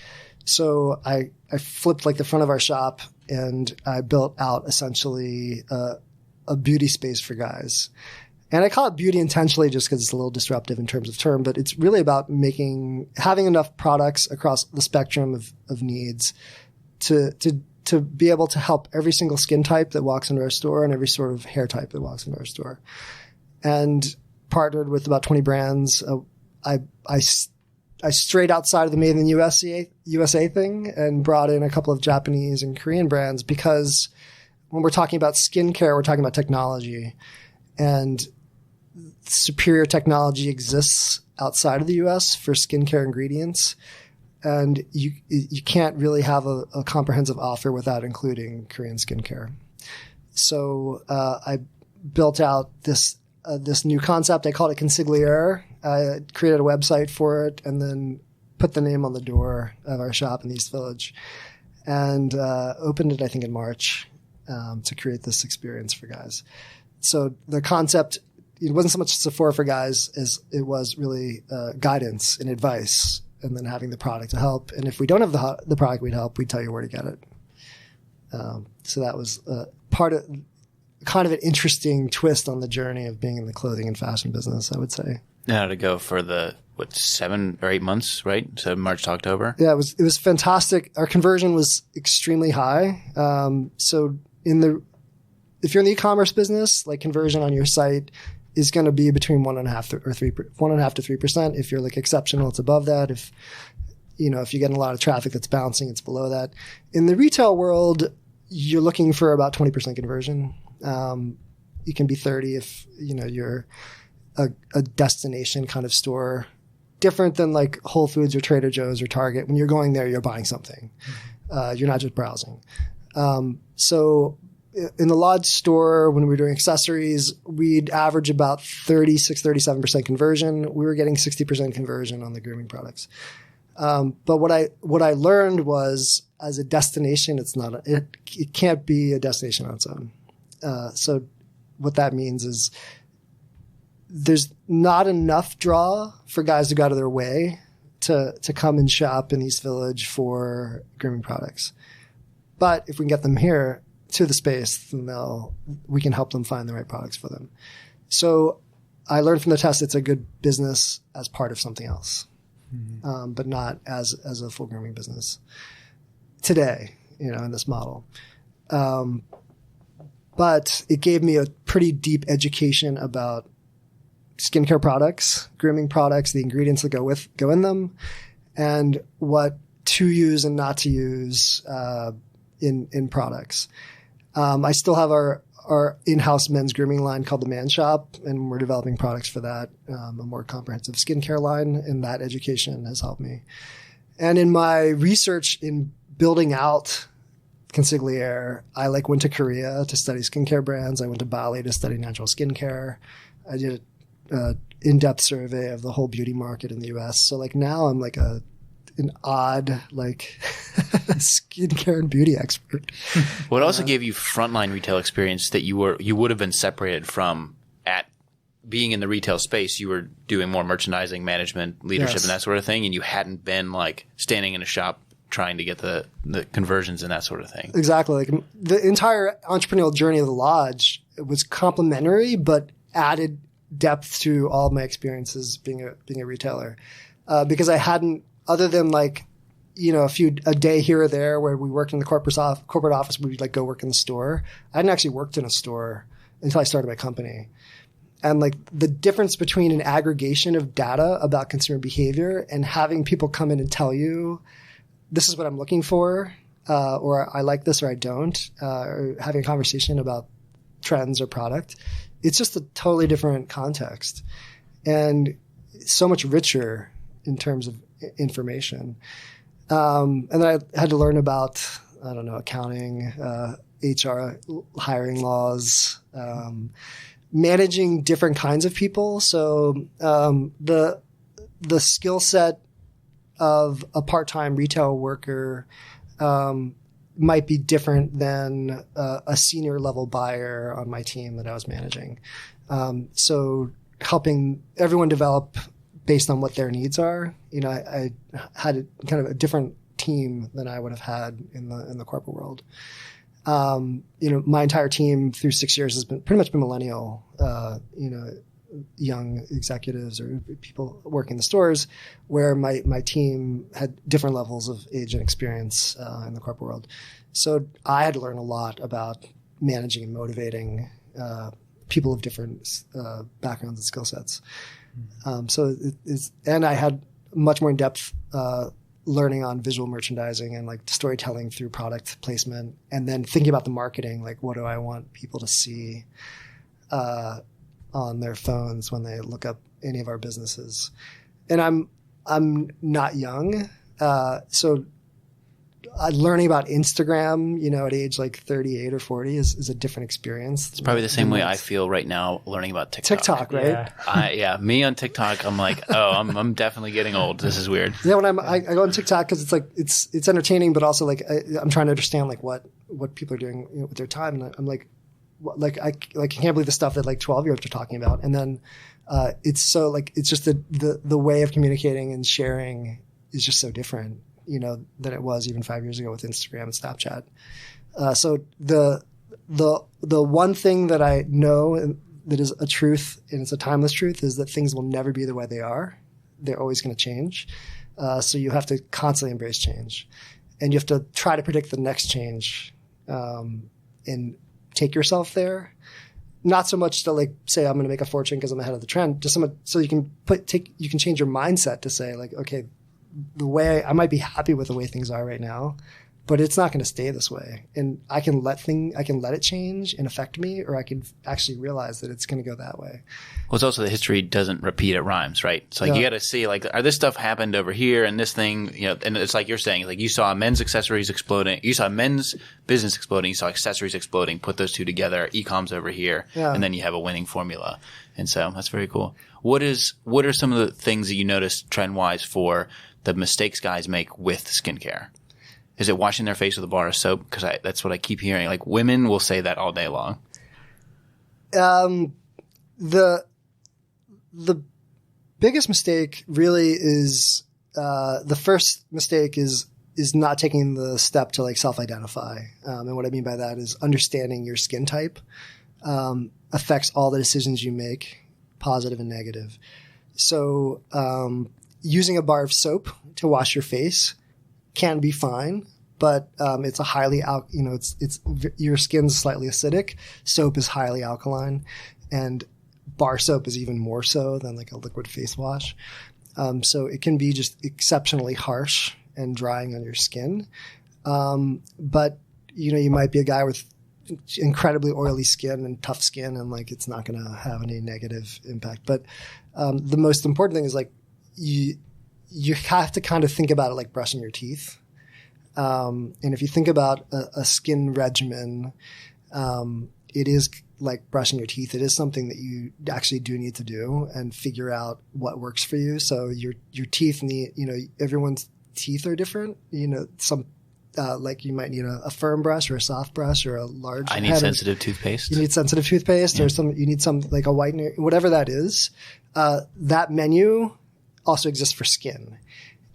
So I flipped like the front of our shop and I built out essentially a beauty space for guys. And I call it beauty intentionally just because it's a little disruptive in terms of term, but it's really about having enough products across the spectrum of needs to be able to help every single skin type that walks into our store and every sort of hair type that walks into our store. And partnered with about 20 brands. I strayed outside of the Made in the USA thing and brought in a couple of Japanese and Korean brands because when we're talking about skincare, we're talking about technology. And superior technology exists outside of the US for skincare ingredients. And you can't really have a comprehensive offer without including Korean skincare. So I built out this new concept. I called it Consigliere. I created a website for it and then put the name on the door of our shop in East Village and opened it, I think, in March to create this experience for guys. So the concept, it wasn't so much Sephora for guys as it was really guidance and advice and then having the product to help. And if we don't have the product we'd help, we'd tell you where to get it. So that was part of kind of an interesting twist on the journey of being in the clothing and fashion business, I would say. Now to go for 7 or 8 months, right? So March to October. Yeah, it was fantastic. Our conversion was extremely high. So if you're in the e-commerce business, like conversion on your site is going to be between 1.5 to 3%. If you're like exceptional, it's above that. If you're getting a lot of traffic that's bouncing, it's below that. In the retail world, you're looking for about 20% conversion. You can be 30 if you're a destination kind of store, different than like Whole Foods or Trader Joe's or Target. When you're going there, you're buying something. You're not just browsing. So in the Lodge store, when we were doing accessories, we'd average about 37% conversion. We were getting 60% conversion on the grooming products. But what I learned was, as a destination, it can't be a destination on its own. So what that means is there's not enough draw for guys to go out of their way to come and shop in East Village for grooming products. But if we can get them here to the space, then we can help them find the right products for them. So I learned from the test it's a good business as part of something else, but not as a full grooming business today, in this model. But it gave me a pretty deep education about skincare products, grooming products, the ingredients that go in them, and what to use and not to use in products. I still have our in-house men's grooming line called the Man Shop, and we're developing products for that, a more comprehensive skincare line, and that education has helped me. And in my research in building out Consigliere, I went to Korea to study skincare brands. I went to Bali to study natural skincare. I did an in-depth survey of the whole beauty market in the U.S. So now I'm an odd skincare and beauty expert. Well, it also gave you frontline retail experience that you would have been separated from at being in the retail space. You were doing more merchandising, management, leadership, and that sort of thing, and you hadn't been standing in a shop trying to get the conversions and that sort of thing. Exactly. The entire entrepreneurial journey of the Lodge was complementary, but added depth to all of my experiences being a retailer, because I hadn't, other than a day here or there where we worked in the corporate office, we'd go work in the store. I hadn't actually worked in a store until I started my company. And the difference between an aggregation of data about consumer behavior and having people come in and tell you, this is what I'm looking for, or I like this or I don't, or having a conversation about trends or product, it's just a totally different context and so much richer in terms of information. And then I had to learn about, accounting, HR, hiring laws, managing different kinds of people. So the skill set of a part-time retail worker might be different than a senior level buyer on my team that I was managing. So helping everyone develop based on what their needs are. I had kind of a different team than I would have had in the corporate world. My entire team through 6 years has pretty much been millennial, young executives or people working in the stores, where my team had different levels of age and experience in the corporate world. So I had to learn a lot about managing and motivating people of different backgrounds and skill sets. And I had much more in-depth learning on visual merchandising and storytelling through product placement, and then thinking about the marketing, what do I want people to see on their phones when they look up any of our businesses. And I'm not young, so learning about Instagram, at age 38 or 40 is a different experience. It's probably the same way I feel right now learning about TikTok. Right? Yeah. Me on TikTok, I'm I'm definitely getting old. This is weird. Yeah, when I go on TikTok because it's entertaining, but also I'm trying to understand what people are doing with their time, and I'm I can't believe the stuff that 12-year-olds are talking about, and then it's so it's just the way of communicating and sharing is just so different, than it was even 5 years ago with Instagram and Snapchat. So the one thing that I know that is a truth, and it's a timeless truth, is that things will never be the way they are. They're always going to change. So you have to constantly embrace change, and you have to try to predict the next change, and take yourself there. Not so much to say I'm going to make a fortune because I'm ahead of the trend, just so you can you can change your mindset to say okay, the way I might be happy with the way things are right now, but it's not going to stay this way. And I can let it change and affect me, or I can actually realize that it's going to go that way. Well, it's also the history doesn't repeat, it rhymes, right? So like you got to see like, this stuff happened over here and this thing, and it's like you're saying, like you saw men's accessories exploding, you saw men's business exploding, you saw accessories exploding, put those two together, e-com's over here, and then you have a winning formula. And so that's very cool. What are some of the things that you notice trend-wise for the mistakes guys make with skincare? Is it washing their face with a bar of soap? Because that's what I keep hearing. Like women will say that all day long. The biggest mistake really is the first mistake is not taking the step to like self-identify. And what I mean by that is understanding your skin type affects all the decisions you make, positive and negative. So using a bar of soap to wash your face can be fine, but it's a highly your skin's slightly acidic. Soap is highly alkaline, and bar soap is even more so than like a liquid face wash. So it can be just exceptionally harsh and drying on your skin. But you might be a guy with incredibly oily skin and tough skin, and like it's not going to have any negative impact. But the most important thing is like you have to kind of think about it like brushing your teeth. And if you think about a skin regimen, it is like brushing your teeth. It is something that you actually do need to do and figure out what works for you. So your teeth need, everyone's teeth are different. Some like you might need a firm brush or a soft brush or a large. I need sensitive toothpaste. You need sensitive toothpaste, or you need some like a whitener, whatever that is. That menu also exists for skin,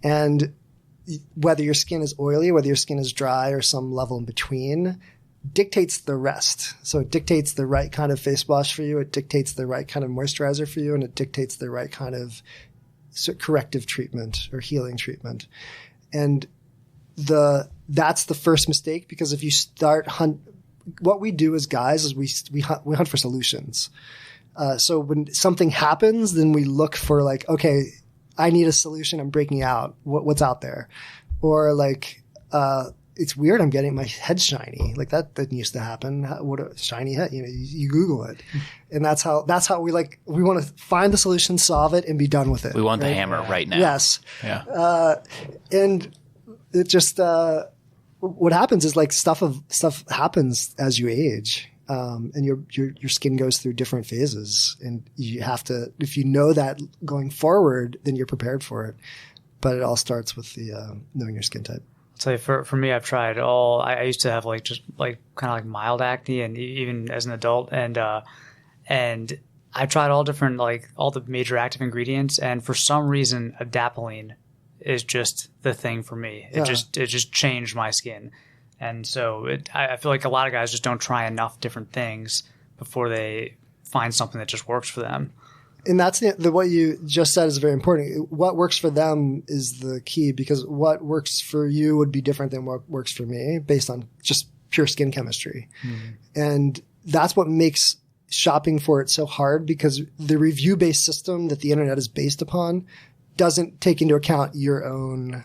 and whether your skin is oily, whether your skin is dry, or some level in between, dictates the rest. So it dictates the right kind of face wash for you. It dictates the right kind of moisturizer for you, and it dictates the right kind of corrective treatment or healing treatment. And that's the first mistake, because if you start what we do as guys is we hunt for solutions. So when something happens, then we look for like, okay, I need a solution. I'm breaking out. What's out there? Or like, it's weird. I'm getting my head shiny. Like that didn't used to happen. What a shiny head. You Google it, and that's how we want to find the solution, solve it, and be done with it. We want the hammer right now. Yes. Yeah. And it just what happens is like stuff happens as you age. And your skin goes through different phases, and you have to, if you know that going forward, then you're prepared for it. But it all starts with the knowing your skin type. So for me, I've tried all. I used to have like just like kind of like mild acne, and even as an adult, and I tried all different like all the major active ingredients, and for some reason, adapalene is just the thing for me. It just changed my skin. And so I feel like a lot of guys just don't try enough different things before they find something that just works for them. And that's what you just said is very important. What works for them is the key, because what works for you would be different than what works for me based on just pure skin chemistry. Mm-hmm. And that's what makes shopping for it so hard, because the review-based system that the internet is based upon doesn't take into account your own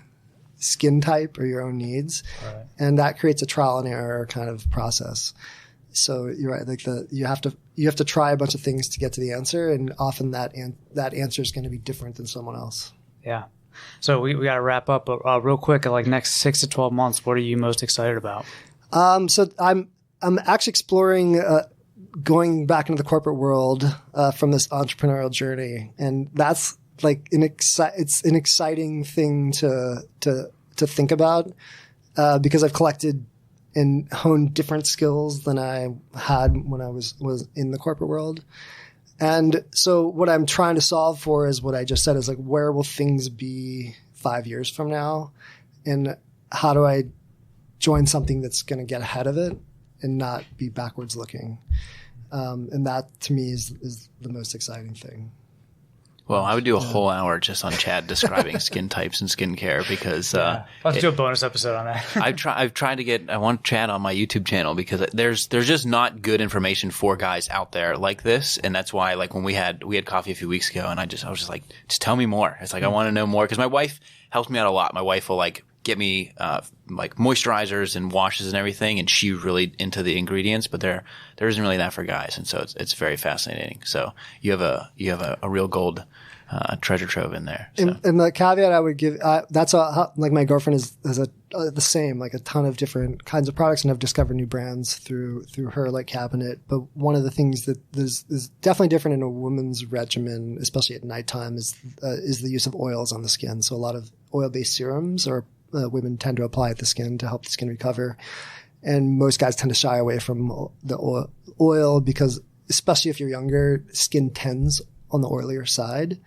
skin type or your own needs. Right. And that creates a trial and error kind of process. So you're right. Like you have to try a bunch of things to get to the answer, and often that answer is going to be different than someone else. Yeah. So we got to wrap up, but real quick, like next 6 to 12 months, what are you most excited about? So I'm actually exploring going back into the corporate world from this entrepreneurial journey, and that's like it's an exciting thing to think about because I've collected and honed different skills than I had when I was in the corporate world. And so what I'm trying to solve for is what I just said, is like, where will things be 5 years from now? And how do I join something that's going to get ahead of it and not be backwards looking? And that to me is the most exciting thing. Well, I would do a whole hour just on Chad describing skin types and skincare, because let's do a bonus episode on that. I've tried to get, I want Chad on my YouTube channel, because there's just not good information for guys out there like this, and that's why, like, when we had coffee a few weeks ago, and I was just like, just tell me more. It's like, I want to know more, because my wife helps me out a lot. My wife will like get me like moisturizers and washes and everything, and she's really into the ingredients, but there isn't really that for guys, and so it's very fascinating. So you have a real gold treasure trove in there. So. And the caveat I would give, that's like my girlfriend has the same, like a ton of different kinds of products, and I've discovered new brands through her like cabinet. But one of the things that is definitely different in a woman's regimen, especially at nighttime, is the use of oils on the skin. So a lot of oil-based serums women tend to apply at the skin to help the skin recover. And most guys tend to shy away from the oil because, especially if you're younger, skin tends on the oilier side.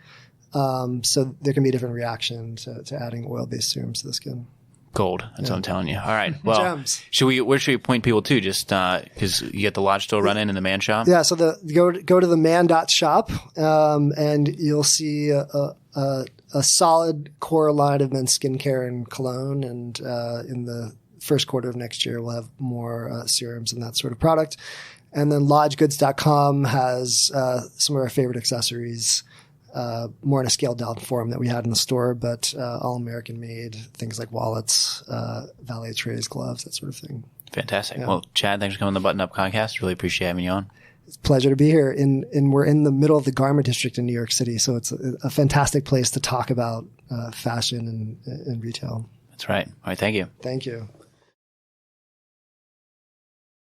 So there can be a different reaction to adding oil-based serums to the skin. Gold. That's what I'm telling you. All right. Well, Gems. where should we point people to? Just because you get the Lodge still running in the Man Shop? Yeah. So go to the man.shop, and you'll see a solid core line of men's skincare and cologne. And in the first quarter of next year, we'll have more serums and that sort of product. And then lodgegoods.com has some of our favorite accessories, more in a scaled down form that we had in the store, but all American made, things like wallets, valet trays, gloves, that sort of thing. Fantastic. Yeah. Well, Chad, thanks for coming on the Button Up Podcast. Really appreciate having you on. It's a pleasure to be here. We're in the middle of the garment district in New York City, so it's a fantastic place to talk about fashion and retail. That's right. All right. Thank you. Thank you.